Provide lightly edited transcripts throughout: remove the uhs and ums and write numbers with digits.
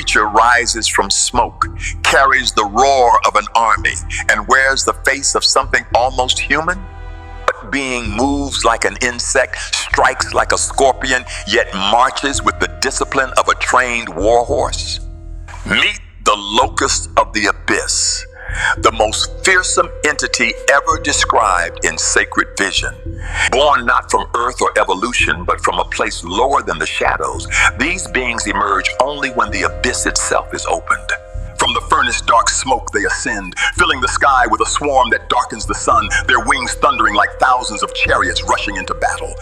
creature rises from smoke, carries the roar of an army, and wears the face of something almost human. But being moves like an insect, strikes like a scorpion, yet marches with the discipline of a trained warhorse. Meet the Locusts of the abyss, the most fearsome entity ever described in sacred vision. Born not from earth or evolution, but from a place lower than the shadows, these beings emerge only when the abyss itself is opened. From the furnace dark smoke they ascend, filling the sky with a swarm that darkens the sun, their wings thundering like thousands of chariots rushing into battle.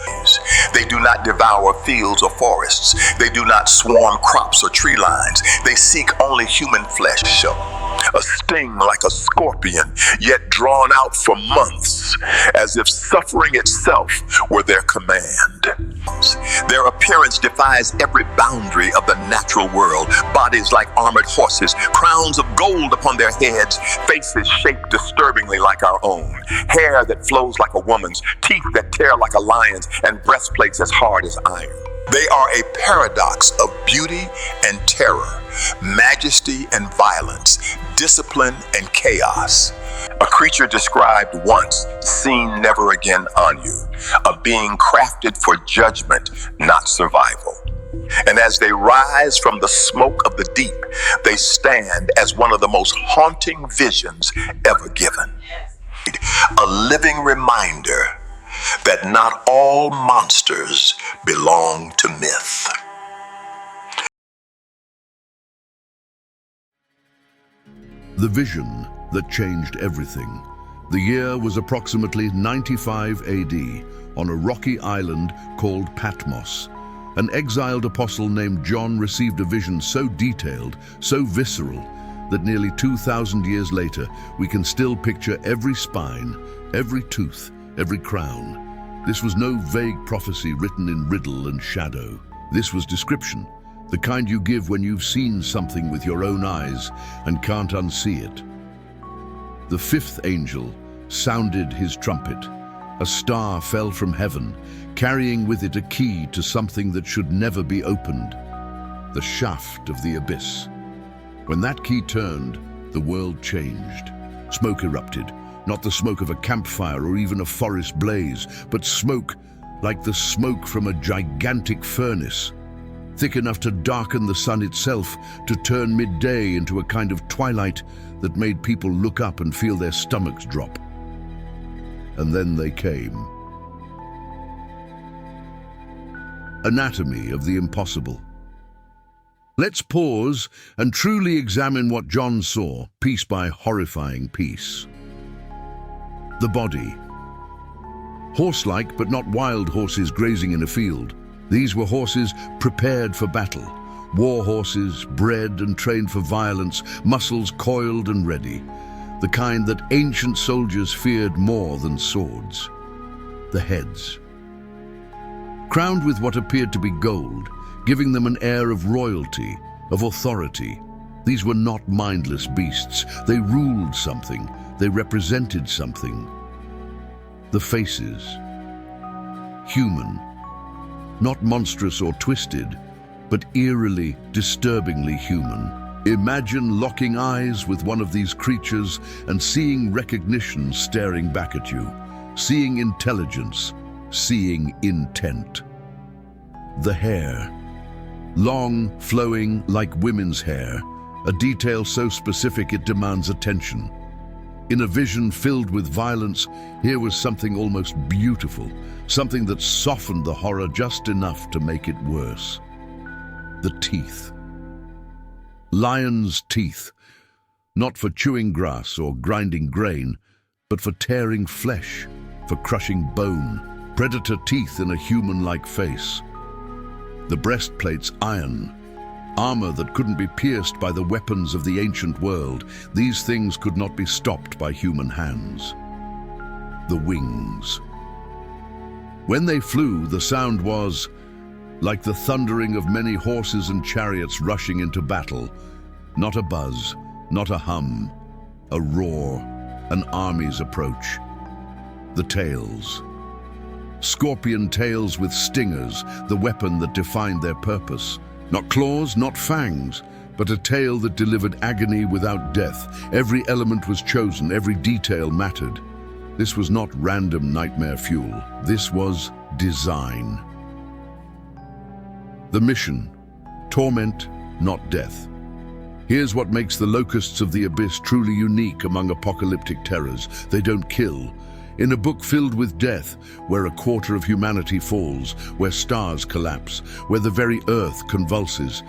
They do not devour fields or forests. They do not swarm crops or tree lines. They seek only human flesh. A sting like a scorpion, yet drawn out for months, as if suffering itself were their command. Their appearance defies every boundary of the natural world. Bodies like armored horses, crowns of gold upon their heads, faces shaped disturbingly like our own, hair that flows like a woman's, teeth that tear like a lion's, and breastplates as hard as iron. They are a paradox of beauty and terror, majesty and violence, discipline and chaos. A creature described once, seen never again on you. A being crafted for judgment, not survival. And as they rise from the smoke of the deep, they stand as one of the most haunting visions ever given. A living reminder that not all monsters belong to myth. The vision that changed everything. The year was approximately 95 AD on a rocky island called Patmos. An exiled apostle named John received a vision so detailed, so visceral, that nearly 2,000 years later, we can still picture every spine, every tooth, every crown. This was no vague prophecy written in riddle and shadow. This was description, the kind you give when you've seen something with your own eyes and can't unsee it. The fifth angel sounded his trumpet. A star fell from heaven, carrying with it a key to something that should never be opened, the shaft of the abyss. When that key turned, the world changed. Smoke erupted, not the smoke of a campfire or even a forest blaze, but smoke like the smoke from a gigantic furnace, thick enough to darken the sun itself, to turn midday into a kind of twilight that made people look up and feel their stomachs drop. And then they came. Anatomy of the impossible. Let's pause and truly examine what John saw, piece by horrifying piece. The body. Horse-like, but not wild horses grazing in a field. These were horses prepared for battle. War horses, bred and trained for violence, muscles coiled and ready. The kind that ancient soldiers feared more than swords. The heads. Crowned with what appeared to be gold, giving them an air of royalty, of authority. These were not mindless beasts. They ruled something. They represented something. The faces. Human. Not monstrous or twisted, but eerily, disturbingly human. Imagine locking eyes with one of these creatures and seeing recognition staring back at you, seeing intelligence, seeing intent. The hair. Long, flowing like women's hair, a detail so specific it demands attention. In a vision filled with violence, here was something almost beautiful, something that softened the horror just enough to make it worse. The teeth. Lion's teeth, not for chewing grass or grinding grain, but for tearing flesh, for crushing bone. Predator teeth in a human-like face. The breastplates iron, armor that couldn't be pierced by the weapons of the ancient world. These things could not be stopped by human hands. The wings. When they flew, the sound was like the thundering of many horses and chariots rushing into battle. Not a buzz, not a hum, a roar, an army's approach. The tails. Scorpion tails with stingers, the weapon that defined their purpose. Not claws, not fangs, but a tale that delivered agony without death. Every element was chosen, every detail mattered. This was not random nightmare fuel. This was design. The mission: torment, not death. Here's what makes the Locusts of the Abyss truly unique among apocalyptic terrors. They don't kill. In a book filled with death, where a quarter of humanity falls, where stars collapse, where the very earth convulses,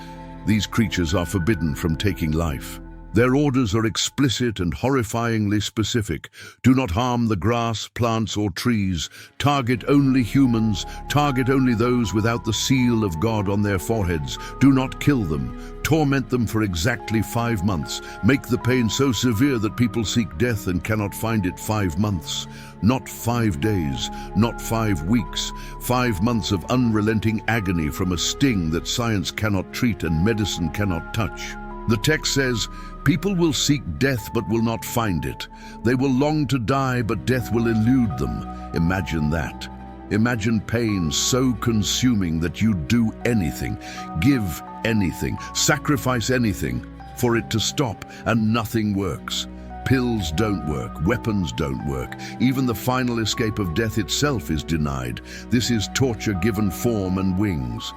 these creatures are forbidden from taking life. Their orders are explicit and horrifyingly specific. Do not harm the grass, plants, or trees. Target only humans. Target only those without the seal of God on their foreheads. Do not kill them. Torment them for exactly 5 months. Make the pain so severe that people seek death and cannot find it. 5 months. Not 5 days, not 5 weeks. 5 months of unrelenting agony from a sting that science cannot treat and medicine cannot touch. The text says, people will seek death but will not find it. They will long to die, but death will elude them. Imagine that. Imagine pain so consuming that you'd do anything, give anything, sacrifice anything for it to stop, and nothing works. Pills don't work, weapons don't work. Even the final escape of death itself is denied. This is torture given form and wings.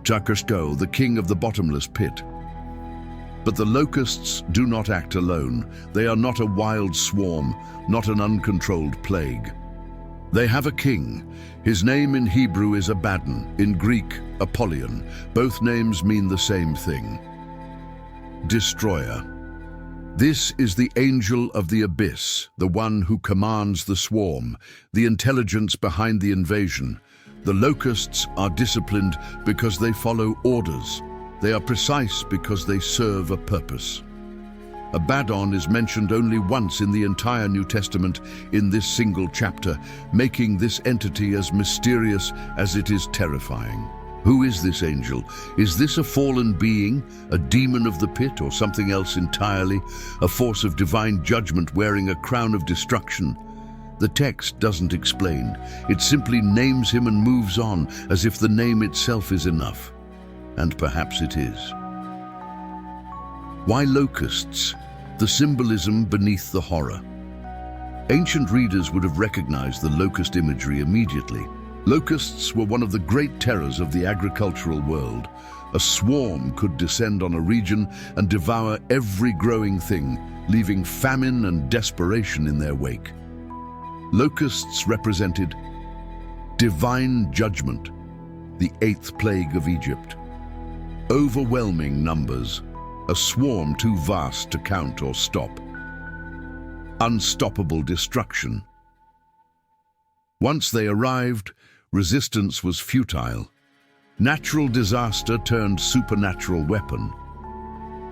Chakersko, the king of the bottomless pit. But the Locusts do not act alone. They are not a wild swarm, not an uncontrolled plague. They have a king. His name in Hebrew is Abaddon, in Greek, Apollyon. Both names mean the same thing: destroyer. This is the angel of the abyss, the one who commands the swarm, the intelligence behind the invasion. The Locusts are disciplined because they follow orders. They are precise because they serve a purpose. Abaddon is mentioned only once in the entire New Testament in this single chapter, making this entity as mysterious as it is terrifying. Who is this angel? Is this a fallen being, a demon of the pit, or something else entirely? A force of divine judgment wearing a crown of destruction? The text doesn't explain. It simply names him and moves on, as if the name itself is enough. And perhaps it is. Why locusts? The symbolism beneath the horror. Ancient readers would have recognized the locust imagery immediately. Locusts were one of the great terrors of the agricultural world. A swarm could descend on a region and devour every growing thing, leaving famine and desperation in their wake. Locusts represented divine judgment, the 8th plague of Egypt. Overwhelming numbers, a swarm too vast to count or stop. Unstoppable destruction. Once they arrived, resistance was futile. Natural disaster turned supernatural weapon.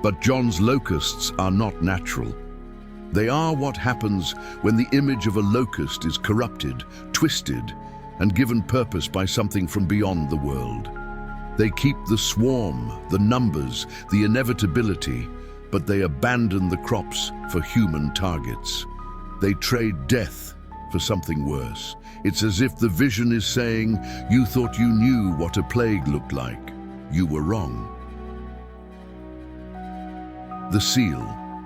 But John's locusts are not natural. They are what happens when the image of a locust is corrupted, twisted, and given purpose by something from beyond the world. They keep the swarm, the numbers, the inevitability, but they abandon the crops for human targets. They trade death for something worse. It's as if the vision is saying, you thought you knew what a plague looked like. You were wrong. The seal.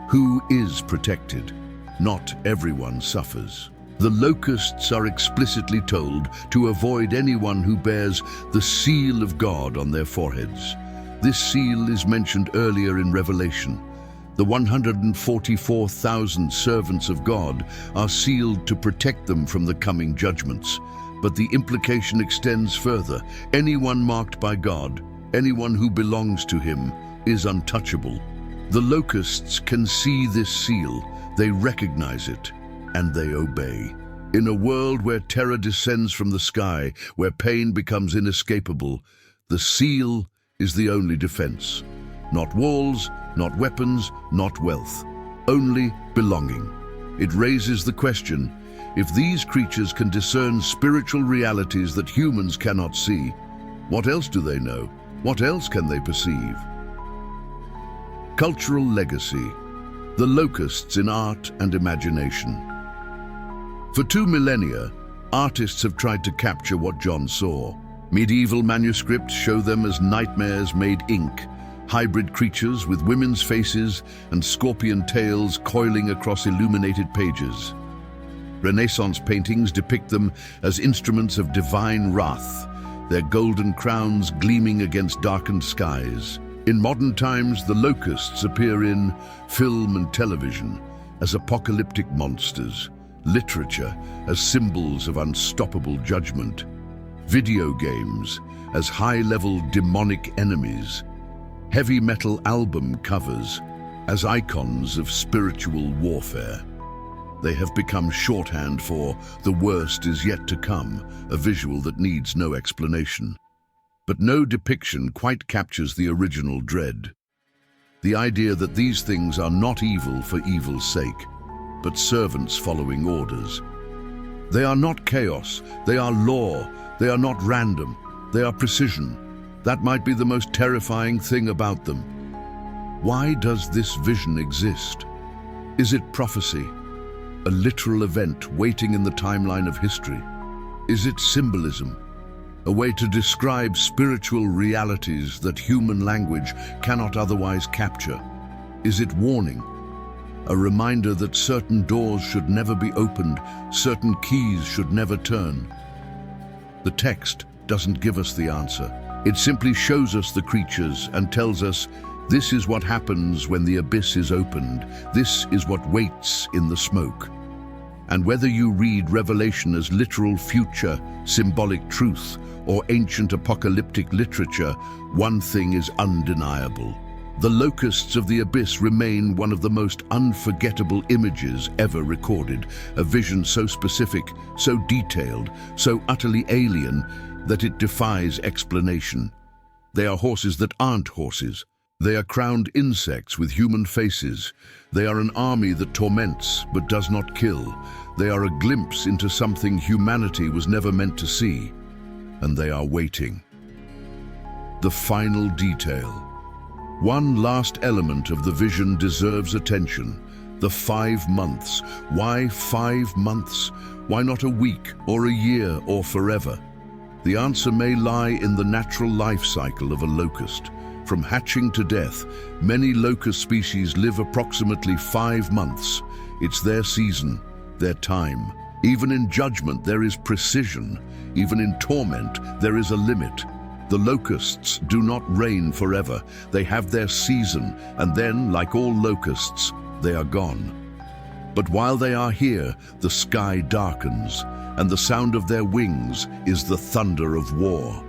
Who is protected? Not everyone suffers. The locusts are explicitly told to avoid anyone who bears the seal of God on their foreheads. This seal is mentioned earlier in Revelation. The 144,000 servants of God are sealed to protect them from the coming judgments. But the implication extends further. Anyone marked by God, anyone who belongs to him, is untouchable. The locusts can see this seal, they recognize it, and they obey. In a world where terror descends from the sky, where pain becomes inescapable, the seal is the only defense. Not walls, not weapons, not wealth, only belonging. It raises the question, if these creatures can discern spiritual realities that humans cannot see, what else do they know? What else can they perceive? Cultural legacy. The locusts in art and imagination. For 2 millennia, artists have tried to capture what John saw. Medieval manuscripts show them as nightmares made ink. hybrid creatures with women's faces and scorpion tails coiling across illuminated pages. Renaissance paintings depict them as instruments of divine wrath, their golden crowns gleaming against darkened skies. In modern times, the locusts appear in film and television as apocalyptic monsters, literature as symbols of unstoppable judgment, video games as high-level demonic enemies, heavy metal album covers as icons of spiritual warfare. They have become shorthand for "the worst is yet to come," a visual that needs no explanation. But no depiction quite captures the original dread. The idea that these things are not evil for evil's sake, but servants following orders. They are not chaos, they are law, they are not random, they are precision. That might be the most terrifying thing about them. Why does this vision exist? Is it prophecy? A literal event waiting in the timeline of history? Is it symbolism? A way to describe spiritual realities that human language cannot otherwise capture? Is it warning? A reminder that certain doors should never be opened, certain keys should never turn? The text doesn't give us the answer. It simply shows us the creatures and tells us, this is what happens when the abyss is opened. This is what waits in the smoke. And whether you read Revelation as literal future, symbolic truth, or ancient apocalyptic literature, one thing is undeniable. The locusts of the abyss remain one of the most unforgettable images ever recorded, a vision so specific, so detailed, so utterly alien that it defies explanation. They are horses that aren't horses. They are crowned insects with human faces. They are an army that torments but does not kill. They are a glimpse into something humanity was never meant to see. And they are waiting. The final detail. One last element of the vision deserves attention. The 5 months. Why 5 months? Why not a week or a year or forever? The answer may lie in the natural life cycle of a locust. From hatching to death, many locust species live approximately 5 months. It's their season, their time. Even in judgment, there is precision. Even in torment, there is a limit. The locusts do not reign forever. They have their season, and then, like all locusts, they are gone. But while they are here, the sky darkens, and the sound of their wings is the thunder of war.